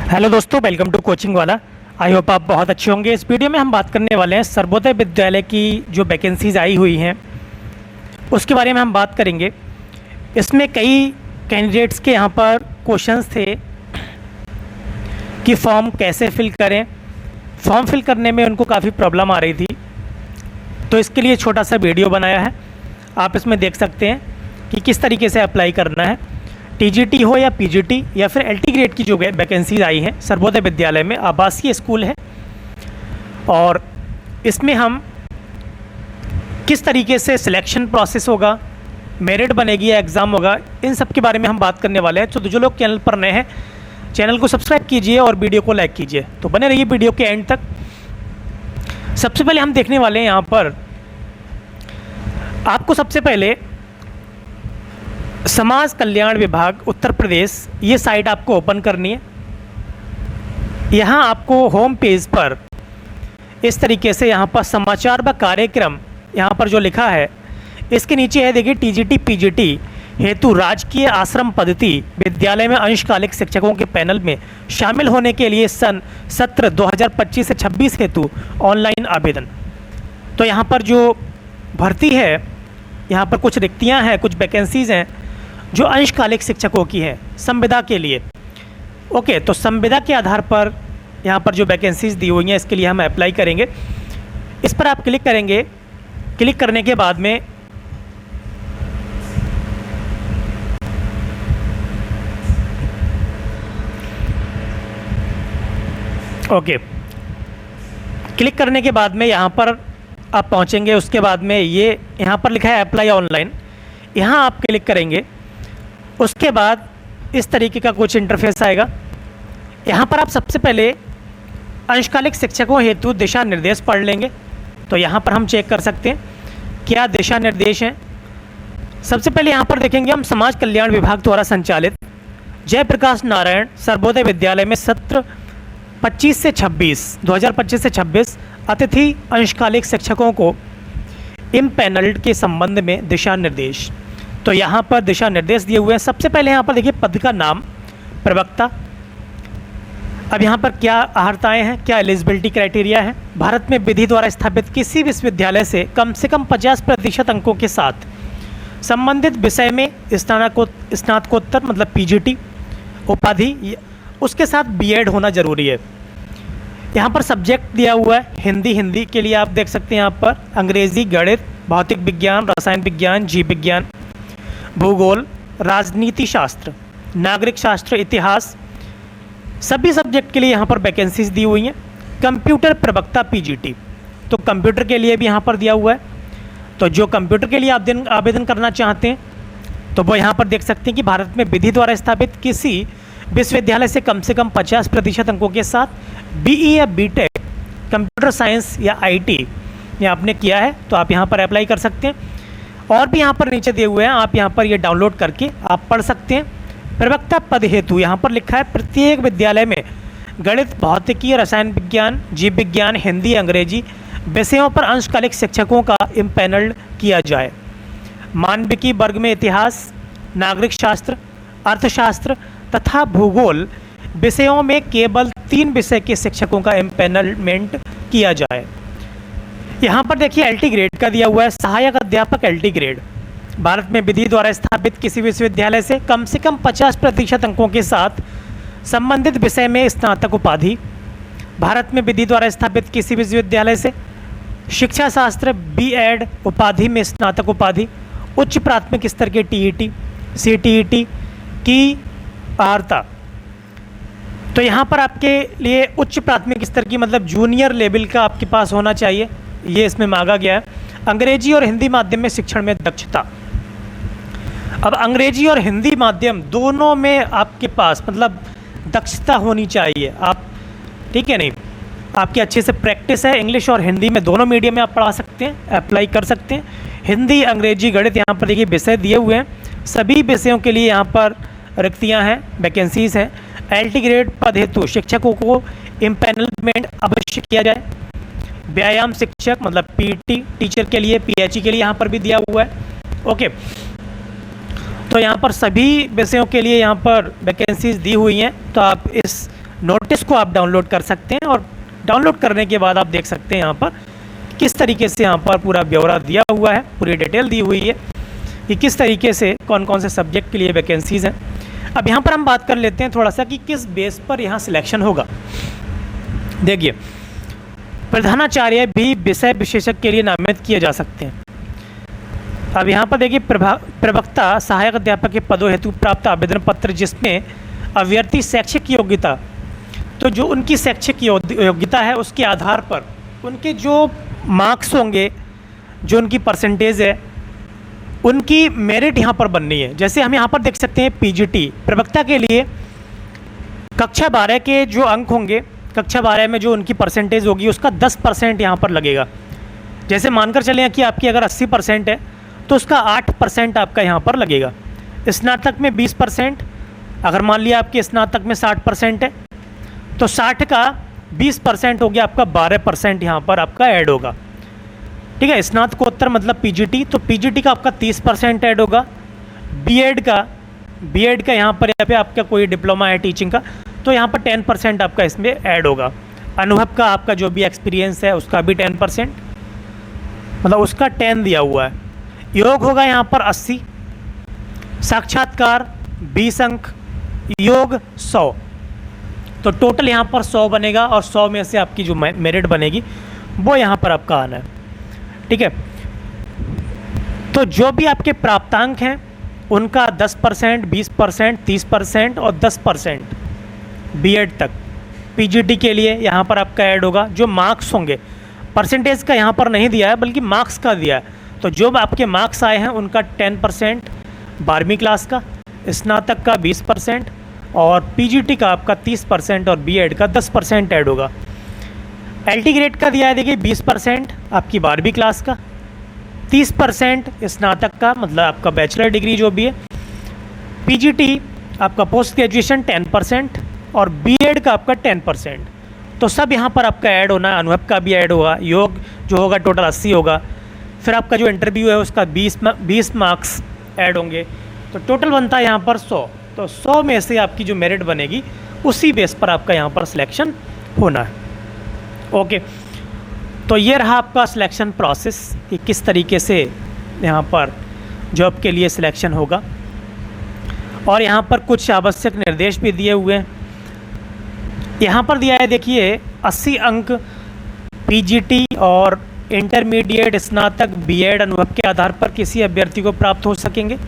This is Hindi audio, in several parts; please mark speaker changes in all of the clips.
Speaker 1: हेलो दोस्तों, वेलकम टू कोचिंग वाला। आई होप आप बहुत अच्छे होंगे। इस वीडियो में हम बात करने वाले हैं सर्वोदय विद्यालय की जो वैकेंसीज़ आई हुई हैं उसके बारे में हम बात करेंगे। इसमें कई कैंडिडेट्स के यहाँ पर क्वेश्चंस थे कि फॉर्म कैसे फिल करें। फॉर्म फिल करने में उनको काफ़ी प्रॉब्लम आ रही थी, तो इसके लिए छोटा सा वीडियो बनाया है। आप इसमें देख सकते हैं कि किस तरीके से अप्लाई करना है। टीजीटी हो या पीजीटी या फिर एलटी ग्रेड की जो वैकेंसीज आई हैं सर्वोदय विद्यालय में, आवासीय स्कूल है, और इसमें हम किस तरीके से सिलेक्शन प्रोसेस होगा, मेरिट बनेगी या एग्ज़ाम होगा, इन सब के बारे में हम बात करने वाले हैं। तो जो लोग चैनल पर नए हैं, चैनल को सब्सक्राइब कीजिए और वीडियो को लाइक कीजिए। तो बने रहिए वीडियो के एंड तक। सबसे पहले हम देखने वाले हैं यहाँ पर, आपको सबसे पहले समाज कल्याण विभाग उत्तर प्रदेश ये साइट आपको ओपन करनी है। यहाँ आपको होम पेज पर इस तरीके से यहाँ पर समाचार व कार्यक्रम यहाँ पर जो लिखा है, इसके नीचे है देखिए टीजीटी पीजीटी हेतु राजकीय आश्रम पद्धति विद्यालय में अंशकालिक शिक्षकों के पैनल में शामिल होने के लिए सत्र 2025 से 26 हेतु ऑनलाइन आवेदन। तो यहाँ पर जो भर्ती है, यहाँ पर कुछ रिक्तियाँ हैं, कुछ वैकेंसीज़ हैं जो अंशकालिक शिक्षकों की हैं संविदा के लिए। ओके, तो संविदा के आधार पर यहाँ पर जो वैकेंसीज़ दी हुई हैं इसके लिए हम अप्लाई करेंगे। इस पर आप क्लिक करेंगे। क्लिक करने के बाद में ओके, क्लिक करने के बाद में यहाँ पर आप पहुँचेंगे। उसके बाद में ये यहाँ पर लिखा है अप्लाई ऑनलाइन, यहाँ आप क्लिक करेंगे। उसके बाद इस तरीके का कुछ इंटरफेस आएगा। यहाँ पर आप सबसे पहले अंशकालिक शिक्षकों हेतु दिशा निर्देश पढ़ लेंगे। तो यहाँ पर हम चेक कर सकते हैं क्या दिशा निर्देश हैं। सबसे पहले यहाँ पर देखेंगे हम, समाज कल्याण विभाग द्वारा संचालित जयप्रकाश नारायण सर्वोदय विद्यालय में सत्र 2025 से 26 अतिथि अंशकालिक शिक्षकों को इम्पैनल्ड के संबंध में दिशा निर्देश। तो यहाँ पर दिशा निर्देश दिए हुए हैं। सबसे पहले यहाँ पर देखिए पद का नाम, प्रवक्ता। अब यहाँ पर क्या अर्हताएँ हैं, क्या एलिजिबिलिटी क्राइटेरिया है। भारत में विधि द्वारा स्थापित किसी विश्वविद्यालय से कम 50% अंकों के साथ संबंधित विषय में स्नातकोत्तर मतलब पीजीटी उपाधि, उसके साथ बीएड होना जरूरी है। यहाँ पर सब्जेक्ट दिया हुआ है हिंदी के लिए आप देख सकते हैं यहाँ पर अंग्रेजी, गणित, भौतिक विज्ञान, रसायन विज्ञान, जीव विज्ञान, भूगोल, राजनीति शास्त्र, नागरिक शास्त्र, इतिहास, सभी सब्जेक्ट के लिए यहाँ पर वैकेंसीज दी हुई हैं। कंप्यूटर प्रवक्ता पीजीटी, तो कंप्यूटर के लिए भी यहाँ पर दिया हुआ है। तो जो कंप्यूटर के लिए आवेदन करना चाहते हैं तो वो यहाँ पर देख सकते हैं कि भारत में विधि द्वारा स्थापित किसी विश्वविद्यालय से कम 50% अंकों के साथ बीई या बीटेक कंप्यूटर साइंस या आईटी ये आपने किया है, तो आप यहाँ पर अप्लाई कर सकते हैं। और भी यहाँ पर नीचे दिए हुए हैं, आप यहाँ पर ये डाउनलोड करके आप पढ़ सकते हैं। प्रवक्ता पद हेतु यहाँ पर लिखा है प्रत्येक विद्यालय में गणित, भौतिकी, रसायन विज्ञान, जीव विज्ञान, हिंदी, अंग्रेजी विषयों पर अंशकालिक शिक्षकों का इम्पैनल्ड किया जाए। मानविकी वर्ग में इतिहास, नागरिक शास्त्र, अर्थशास्त्र तथा भूगोल विषयों में केवल 3 विषय के शिक्षकों का इम्पैनलमेंट किया जाए। यहाँ पर देखिए एलटी ग्रेड का दिया हुआ है, सहायक अध्यापक एलटी ग्रेड। भारत में विधि द्वारा स्थापित किसी विश्वविद्यालय से कम 50% अंकों के साथ संबंधित विषय में स्नातक उपाधि। भारत में विधि द्वारा स्थापित किसी विश्वविद्यालय से शिक्षा शास्त्र बीएड उपाधि में स्नातक उपाधि। उच्च प्राथमिक स्तर के टीईटी सीटीईटी की अर्हता, तो यहाँ पर आपके लिए उच्च प्राथमिक स्तर की मतलब जूनियर लेवल का आपके पास होना चाहिए, ये इसमें मांगा गया है। अंग्रेजी और हिंदी माध्यम में शिक्षण में दक्षता। अब अंग्रेजी और हिंदी माध्यम दोनों में आपके पास मतलब दक्षता होनी चाहिए। आप ठीक है नहीं, आपकी अच्छे से प्रैक्टिस है। इंग्लिश और हिंदी में दोनों मीडियम में आप पढ़ा सकते हैं, अप्लाई कर सकते हैं। हिंदी, अंग्रेजी, गणित यहाँ पर देखिए विषय दिए हुए हैं। सभी विषयों के लिए यहाँ पर रिक्तियाँ हैं, वैकेंसीज़ हैं। एलटी ग्रेड पद हेतु शिक्षकों को इम्पैनलमेंट अवश्य किया जाए। व्यायाम शिक्षक मतलब पीटी टीचर के लिए, पीएचई के लिए यहाँ पर भी दिया हुआ है। ओके, तो यहाँ पर सभी विषयों के लिए यहाँ पर वैकेंसीज दी हुई हैं, तो आप इस नोटिस को आप डाउनलोड कर सकते हैं और डाउनलोड करने के बाद आप देख सकते हैं यहाँ पर किस तरीके से यहाँ पर पूरा ब्यौरा दिया हुआ है, पूरी डिटेल दी हुई है कि किस तरीके से कौन कौन से सब्जेक्ट के लिए वैकेंसीज़ हैं। अब यहाँ पर हम बात कर लेते हैं थोड़ा सा कि किस बेस पर यहाँ सिलेक्शन होगा। देखिए, प्रधानाचार्य भी विषय विशेषज्ञ के लिए नामित किए जा सकते हैं। अब यहाँ पर देखिए, प्रवक्ता सहायक अध्यापक के पदों हेतु प्राप्त आवेदन पत्र जिसमें अभ्यर्थी शैक्षिक योग्यता, तो जो उनकी शैक्षिक योग्यता है उसके आधार पर उनके जो मार्क्स होंगे, जो उनकी परसेंटेज है, उनकी मेरिट यहाँ पर बननी है। जैसे हम यहाँ पर देख सकते हैं पीजीटी प्रवक्ता के लिए कक्षा 12 के जो अंक होंगे, कक्षा 12 में जो उनकी परसेंटेज होगी उसका 10% यहाँ पर लगेगा। जैसे मानकर चलें कि आपकी अगर 80% है तो उसका 8% आपका यहाँ पर लगेगा। स्नातक में 20%, अगर मान लिया आपके स्नातक में 60% है तो 60 का 20% हो गया आपका 12% यहाँ पर आपका ऐड होगा। ठीक है, स्नातकोत्तर मतलब पीजीटी, तो पीजीटी का आपका 30% ऐड होगा। बीएड का यहाँ पे आपका कोई डिप्लोमा है टीचिंग का, तो यहाँ पर 10% आपका इसमें ऐड होगा। अनुभव का आपका जो भी एक्सपीरियंस है उसका भी 10%, मतलब उसका 10 दिया हुआ है। योग होगा यहाँ पर 80, साक्षात्कार 20 अंक, योग 100, तो टोटल यहाँ पर 100 बनेगा और 100 में से आपकी जो मेरिट बनेगी वो यहाँ पर आपका आना है। ठीक है, तो जो भी आपके प्राप्तांक हैं उनका 10%, 20%, 30% और 10% बीएड तक पीजीटी के लिए यहाँ पर आपका ऐड होगा। जो मार्क्स होंगे, परसेंटेज का यहाँ पर नहीं दिया है बल्कि मार्क्स का दिया है, तो जो आपके मार्क्स आए हैं उनका 10% 12वीं क्लास का, स्नातक का 20% और पीजीटी का आपका 30% और बीएड का 10% ऐड होगा। एलटी ग्रेड का दिया है देखिए 20% आपकी 12वीं क्लास का, 30% स्नातक का मतलब आपका बैचलर डिग्री जो भी है, पीजीटी आपका पोस्ट ग्रेजुएशन 10% और बीएड का आपका 10%, तो सब यहाँ पर आपका ऐड होना है। अनुभव का भी ऐड होगा, योग जो होगा टोटल 80 होगा, फिर आपका जो इंटरव्यू है उसका 20 मार्क्स ऐड होंगे, तो टोटल बनता है यहाँ पर 100। तो 100 में से आपकी जो मेरिट बनेगी उसी बेस पर आपका यहाँ पर सिलेक्शन होना है। ओके, तो ये रहा आपका सिलेक्शन प्रोसेस कि किस तरीके से यहाँ पर जॉब के लिए सिलेक्शन होगा। और यहाँ पर कुछ आवश्यक निर्देश भी दिए हुए हैं। यहाँ पर दिया है देखिए 80 अंक पीजीटी और इंटरमीडिएट, स्नातक, बीएड अनुभव के आधार पर किसी अभ्यर्थी को प्राप्त हो सकेंगे।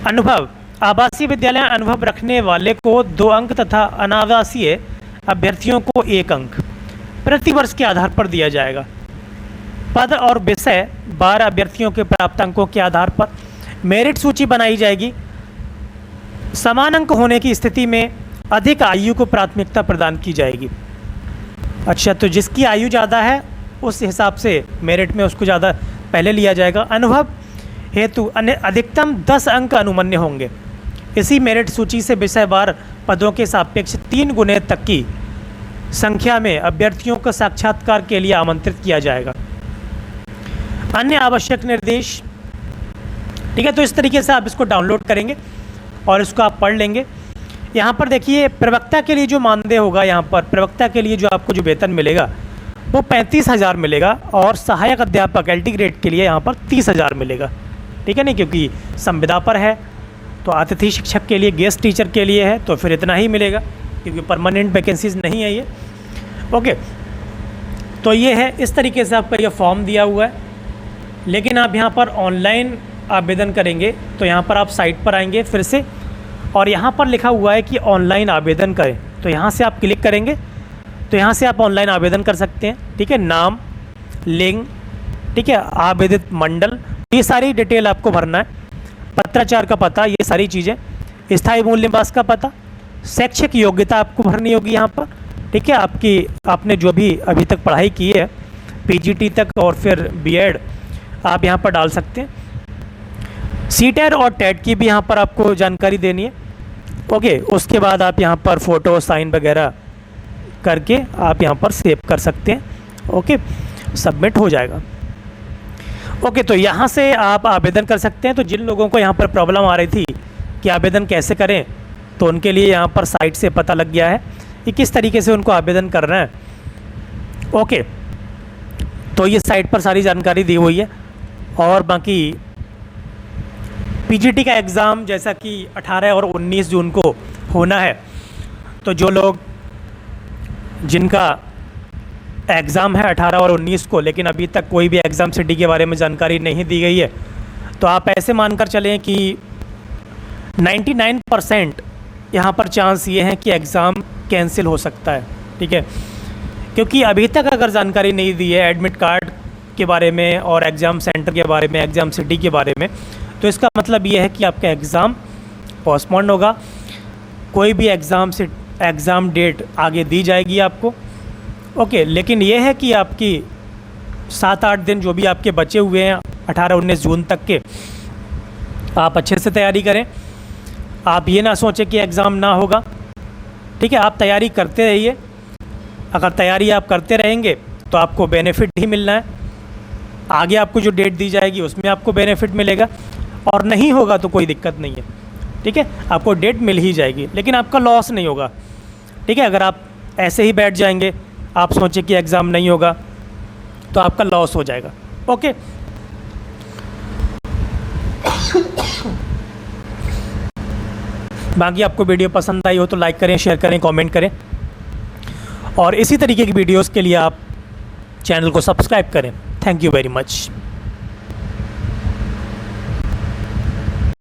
Speaker 1: अनुभव, आवासीय विद्यालय अनुभव रखने वाले को 2 अंक तथा अनावासीय अभ्यर्थियों को 1 अंक प्रति वर्ष के आधार पर दिया जाएगा। पद और विषय 12 अभ्यर्थियों के प्राप्त अंकों के आधार पर मेरिट सूची बनाई जाएगी। समान अंक होने की स्थिति में अधिक आयु को प्राथमिकता प्रदान की जाएगी। अच्छा, तो जिसकी आयु ज़्यादा है उस हिसाब से मेरिट में उसको ज़्यादा पहले लिया जाएगा। अनुभव हेतु अधिकतम 10 अंक अनुमन्य होंगे। इसी मेरिट सूची से विषयवार पदों के सापेक्ष 3 गुने तक की संख्या में अभ्यर्थियों को साक्षात्कार के लिए आमंत्रित किया जाएगा। अन्य आवश्यक निर्देश, ठीक है, तो इस तरीके से आप इसको डाउनलोड करेंगे और इसको आप पढ़ लेंगे। यहाँ पर देखिए, प्रवक्ता के लिए जो मानदेय होगा, यहाँ पर प्रवक्ता के लिए जो आपको जो वेतन मिलेगा वो 35,000 मिलेगा और सहायक अध्यापक एलटी ग्रेड के लिए यहाँ पर 30,000 मिलेगा। ठीक है नहीं, क्योंकि संविदा पर है, तो अतिथि शिक्षक के लिए, गेस्ट टीचर के लिए है तो फिर इतना ही मिलेगा, क्योंकि परमानेंट वैकेंसीज नहीं है ये। ओके, तो ये है, इस तरीके से आपका ये फॉर्म दिया हुआ है। लेकिन आप यहाँ पर ऑनलाइन आवेदन करेंगे तो यहाँ पर आप साइट पर आएंगे फिर से, और यहाँ पर लिखा हुआ है कि ऑनलाइन आवेदन करें, तो यहाँ से आप क्लिक करेंगे तो यहाँ से आप ऑनलाइन आवेदन कर सकते हैं। ठीक है, नाम, लिंग, ठीक है, आवेदित मंडल, ये सारी डिटेल आपको भरना है। पत्राचार का पता, ये सारी चीज़ें, स्थायी मूल निवास का पता, शैक्षिक योग्यता आपको भरनी होगी यहाँ पर। ठीक है, आपने जो भी अभी तक पढ़ाई की है पीजीटी तक और फिर बीएड आप यहाँ पर डाल सकते हैं। सीटेट और टेट की भी यहाँ पर आपको जानकारी देनी है। ओके, उसके बाद आप यहाँ पर फ़ोटो साइन वगैरह करके आप यहाँ पर सेव कर सकते हैं। ओके, सबमिट हो जाएगा। ओके, तो यहाँ से आप आवेदन कर सकते हैं। तो जिन लोगों को यहाँ पर प्रॉब्लम आ रही थी कि आवेदन कैसे करें, तो उनके लिए यहाँ पर साइट से पता लग गया है कि किस तरीके से उनको आवेदन करना है। ओके, तो ये साइट पर सारी जानकारी दी हुई है। और बाकी पीजीटी का एग्ज़ाम जैसा कि 18 और 19 जून को होना है, तो जो लोग जिनका एग्ज़ाम है 18 और 19 को, लेकिन अभी तक कोई भी एग्ज़ाम सिटी के बारे में जानकारी नहीं दी गई है, तो आप ऐसे मानकर चलें कि 99% यहाँ पर चांस ये है कि एग्ज़ाम कैंसिल हो सकता है। ठीक है, क्योंकि अभी तक अगर जानकारी नहीं दी है एडमिट कार्ड के बारे में और एग्ज़ाम सेंटर के बारे में, एग्ज़ाम सिटी के बारे में, तो इसका मतलब ये है कि आपका एग्ज़ाम पोस्टपोन होगा। कोई भी एग्ज़ाम डेट आगे दी जाएगी आपको। ओके, लेकिन ये है कि आपकी 7-8 दिन जो भी आपके बचे हुए हैं 18-19 जून तक के, आप अच्छे से तैयारी करें। आप ये ना सोचें कि एग्ज़ाम ना होगा। ठीक है, आप तैयारी करते रहिए। अगर तैयारी आप करते रहेंगे तो आपको बेनिफिट ही मिलना है। आगे आपको जो डेट दी जाएगी उसमें आपको बेनिफिट मिलेगा, और नहीं होगा तो कोई दिक्कत नहीं है। ठीक है, आपको डेट मिल ही जाएगी, लेकिन आपका लॉस नहीं होगा। ठीक है, अगर आप ऐसे ही बैठ जाएंगे, आप सोचें कि एग्ज़ाम नहीं होगा, तो आपका लॉस हो जाएगा। ओके, बाकी आपको वीडियो पसंद आई हो तो लाइक करें, शेयर करें, कमेंट करें, और इसी तरीके की वीडियोस के लिए आप चैनल को सब्सक्राइब करें। Thank you very much.